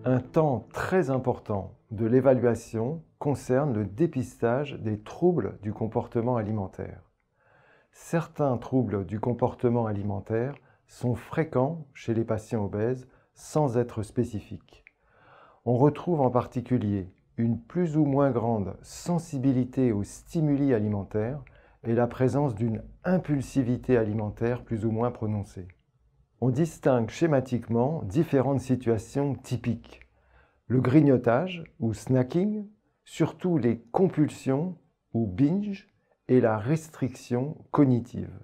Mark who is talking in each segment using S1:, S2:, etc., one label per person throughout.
S1: Un temps très important de l'évaluation concerne le dépistage des troubles du comportement alimentaire. Certains troubles du comportement alimentaire sont fréquents chez les patients obèses sans être spécifiques. On retrouve en particulier une plus ou moins grande sensibilité aux stimuli alimentaires et la présence d'une impulsivité alimentaire plus ou moins prononcée. On distingue schématiquement différentes situations typiques. Le grignotage ou snacking, surtout les compulsions ou binge et la restriction cognitive.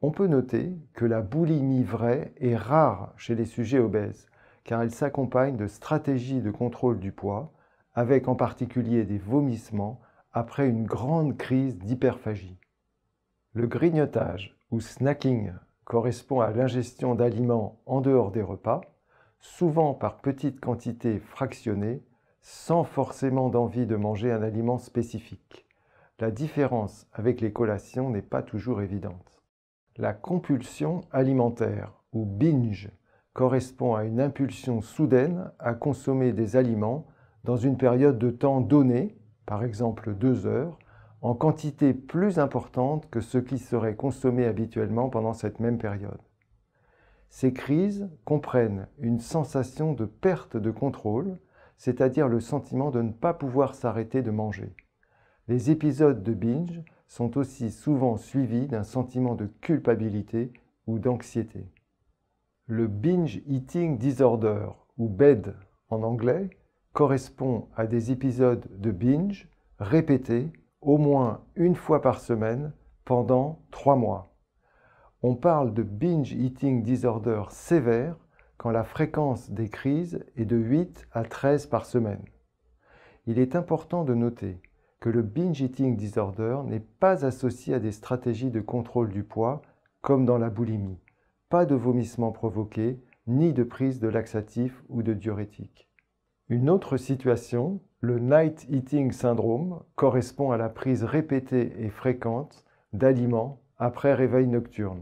S1: On peut noter que la boulimie vraie est rare chez les sujets obèses, car elle s'accompagne de stratégies de contrôle du poids, avec en particulier des vomissements après une grande crise d'hyperphagie. Le grignotage ou snacking correspond à l'ingestion d'aliments en dehors des repas, souvent par petites quantités fractionnées, sans forcément d'envie de manger un aliment spécifique. La différence avec les collations n'est pas toujours évidente. La compulsion alimentaire, ou binge, correspond à une impulsion soudaine à consommer des aliments dans une période de temps donnée, par exemple 2 heures, en quantité plus importante que ce qui serait consommé habituellement pendant cette même période. Ces crises comprennent une sensation de perte de contrôle, c'est-à-dire le sentiment de ne pas pouvoir s'arrêter de manger. Les épisodes de binge sont aussi souvent suivis d'un sentiment de culpabilité ou d'anxiété. Le binge eating disorder, ou BED en anglais, correspond à des épisodes de binge répétés au moins une fois par semaine pendant 3 mois. On parle de binge eating disorder sévère quand la fréquence des crises est de 8 à 13 par semaine. Il est important de noter que le binge eating disorder n'est pas associé à des stratégies de contrôle du poids comme dans la boulimie. Pas de vomissement provoqué, ni de prise de laxatifs ou de diurétiques. Une autre situation, le night eating syndrome, correspond à la prise répétée et fréquente d'aliments après réveil nocturne.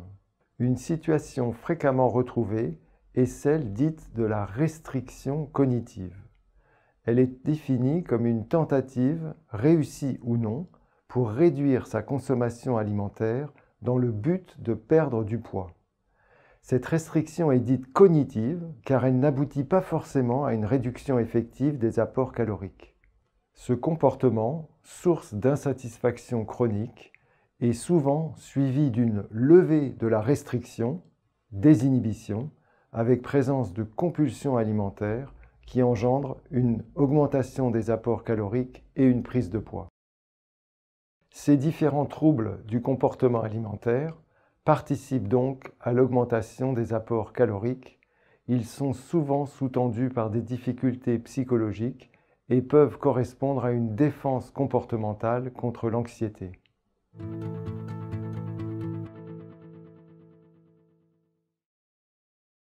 S1: Une situation fréquemment retrouvée est celle dite de la restriction cognitive. Elle est définie comme une tentative, réussie ou non, pour réduire sa consommation alimentaire dans le but de perdre du poids. Cette restriction est dite cognitive car elle n'aboutit pas forcément à une réduction effective des apports caloriques. Ce comportement, source d'insatisfaction chronique, est souvent suivi d'une levée de la restriction, désinhibition, avec présence de compulsions alimentaires qui engendrent une augmentation des apports caloriques et une prise de poids. Ces différents troubles du comportement alimentaire participent donc à l'augmentation des apports caloriques. Ils sont souvent sous-tendus par des difficultés psychologiques et peuvent correspondre à une défense comportementale contre l'anxiété.